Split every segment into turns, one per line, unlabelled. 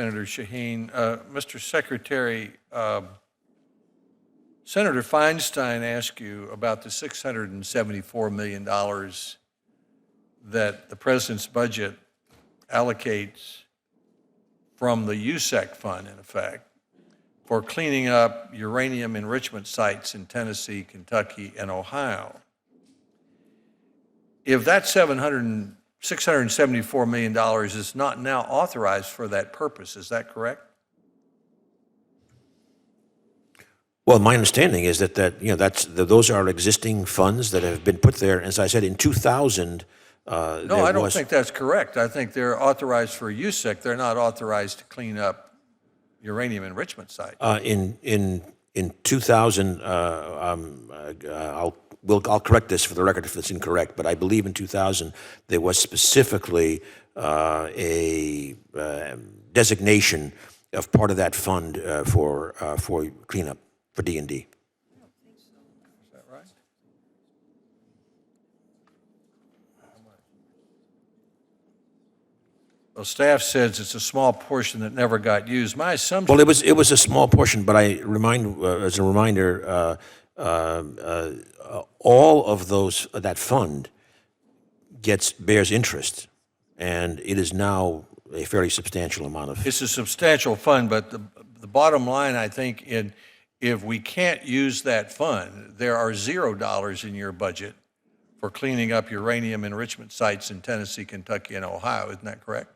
Senator Shaheen. Mr. Secretary, Senator Feinstein asked you about the $674 million that the president's budget allocates from the USEC fund, in effect, for cleaning up uranium enrichment sites in Tennessee, Kentucky, and Ohio. If that $674 million is not now authorized for that purpose, is that correct?
Well, my understanding is that those are existing funds that have been put there. As I said, in 2000,
no, I don't think that's correct. I think they're authorized for USEC. They're not authorized to clean up uranium enrichment sites.
In 2000, I'll correct this for the record if it's incorrect, but I believe in 2000 there was specifically a designation of part of that fund for cleanup, for D&D.
Is that right? Well, staff says it's a small portion that never got used. My assumption.
Well, it was a small portion, but as a reminder, all of that fund bears interest, and it is now a fairly substantial amount of.
It's a substantial fund, but the bottom line, I think, if we can't use that fund, there are $0 in your budget for cleaning up uranium enrichment sites in Tennessee, Kentucky, and Ohio. Isn't that correct?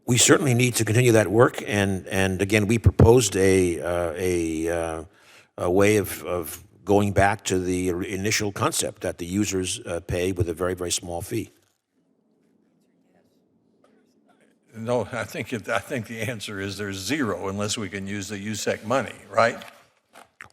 We certainly need to continue that work, and again, we proposed a way of going back to the initial concept that the users pay with a very, very small fee.
No, I think the answer is there's zero unless we can use the USEC money, right?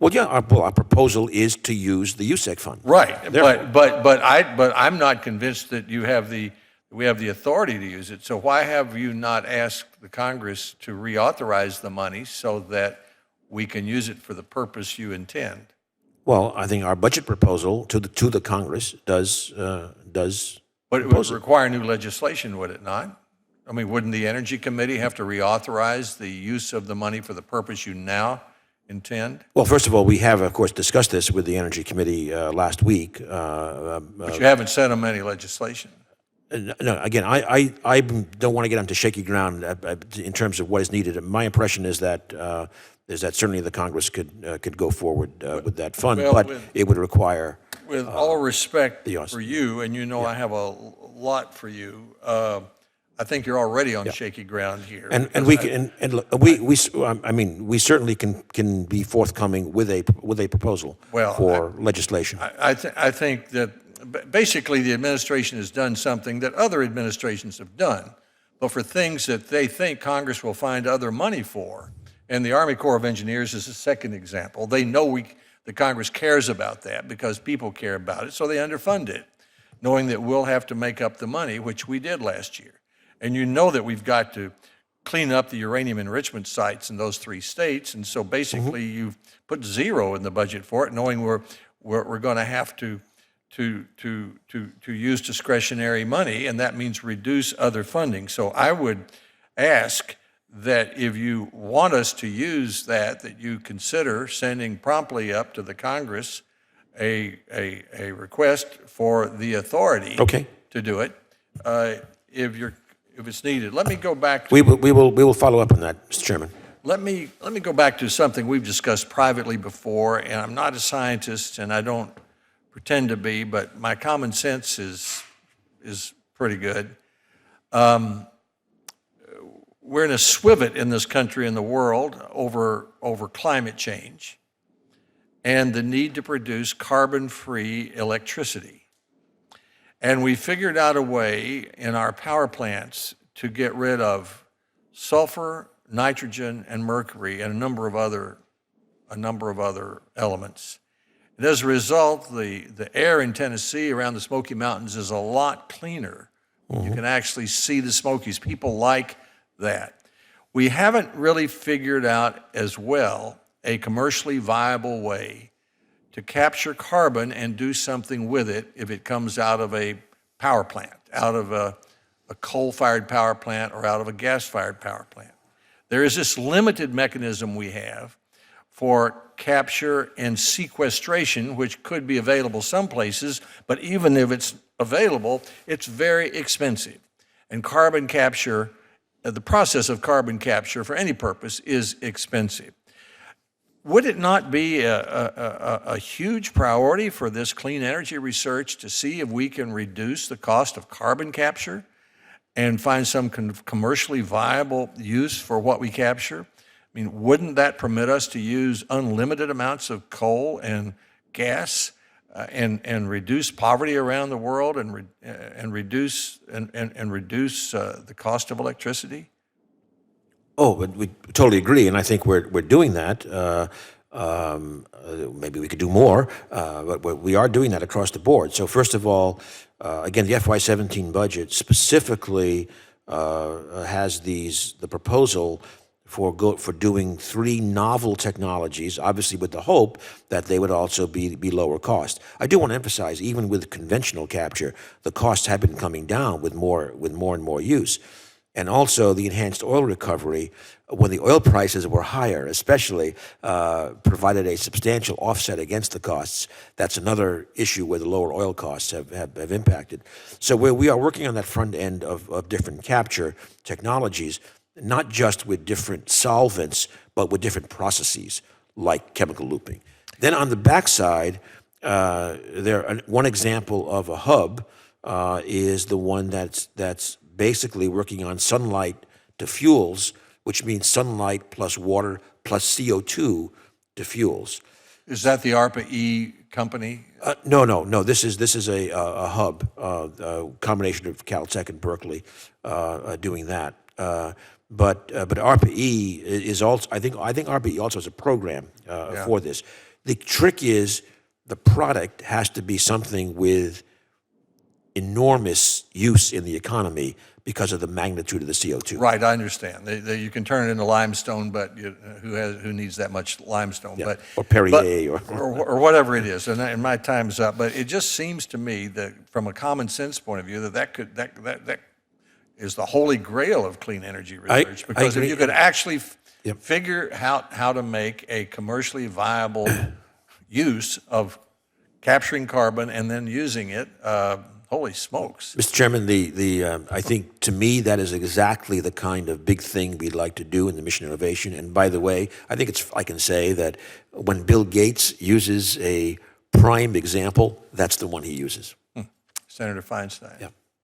Well, yeah, our proposal is to use the USEC fund.
Right, but I'm not convinced that we have the authority to use it. So why have you not asked the Congress to reauthorize the money so that we can use it for the purpose you intend?
Well, I think our budget proposal to the Congress does.
But it would require new legislation, would it not? I mean, wouldn't the Energy Committee have to reauthorize the use of the money for the purpose you now intend?
Well, first of all, we have, of course, discussed this with the Energy Committee last week.
But you haven't sent them any legislation.
No, again, I don't want to get onto shaky ground in terms of what is needed. My impression is that certainly the Congress could go forward with that fund, but it would require.
With all respect for you, and I have a lot for you. I think you're already on shaky ground here.
We certainly can be forthcoming with a proposal for legislation.
I think that basically the administration has done something that other administrations have done, but for things that they think Congress will find other money for. And the Army Corps of Engineers is a second example. They know the Congress cares about that because people care about it, so they underfund it, knowing that we'll have to make up the money, which we did last year. And you know that we've got to clean up the uranium enrichment sites in those 3 states, and so basically you've put 0 in the budget for it, knowing we're going to have to use discretionary money, and that means reduce other funding. So I would ask that if you want us to use that you consider sending promptly up to the Congress a request for the authority to do it if it's needed. Let me go back to...
We will follow up on that, Mr. Chairman.
Let me go back to something we've discussed privately before, and I'm not a scientist, and I don't pretend to be, but my common sense is pretty good. We're in a swivet in this country and the world over climate change and the need to produce carbon-free electricity. And we figured out a way in our power plants to get rid of sulfur, nitrogen, and mercury, and a number of other elements. And as a result, the air in Tennessee around the Smoky Mountains is a lot cleaner. You can actually see the Smokies. People like that. We haven't really figured out as well a commercially viable way to capture carbon and do something with it if it comes out of a power plant, out of a coal-fired power plant or out of a gas-fired power plant. There is this limited mechanism we have for capture and sequestration, which could be available some places, but even if it's available, it's very expensive. And carbon capture, the process of carbon capture for any purpose is expensive. Would it not be a huge priority for this clean energy research to see if we can reduce the cost of carbon capture and find some commercially viable use for what we capture? I mean, wouldn't that permit us to use unlimited amounts of coal and gas and reduce poverty around the world and reduce the cost of electricity?
Oh, but we totally agree, and I think we're doing that. Maybe we could do more, but we are doing that across the board. So first of all, again, the FY17 budget specifically has the proposal for doing 3 novel technologies, obviously with the hope that they would also be lower cost. I do want to emphasize, even with conventional capture, the costs have been coming down with more and more use. And also the enhanced oil recovery, when the oil prices were higher, especially, provided a substantial offset against the costs. That's another issue where the lower oil costs have impacted. So we are working on that front end of different capture technologies, not just with different solvents, but with different processes, like chemical looping. Then on the backside, one example of a hub is the one that's basically working on sunlight to fuels, which means sunlight plus water plus CO2 to fuels.
Is that the ARPA-E company?
No. This is a hub, a combination of Caltech and Berkeley doing that. But ARPA-E is also, I think ARPA-E also has a program for this. The trick is the product has to be something with enormous use in the economy because of the magnitude of the CO2.
Right, I understand. You can turn it into limestone, but who needs that much limestone?
Yeah.
But,
or Perrier.
or whatever it is. And my time's up. But it just seems to me that from a common sense point of view, that is the holy grail of clean energy research. Because if you could actually figure out how to make a commercially viable use of capturing carbon and then using it, holy smokes.
Mr. Chairman, I think to me that is exactly the kind of big thing we'd like to do in the mission innovation. And by the way, I can say that when Bill Gates uses a prime example, that's the one he uses.
Senator Feinstein.
Yeah.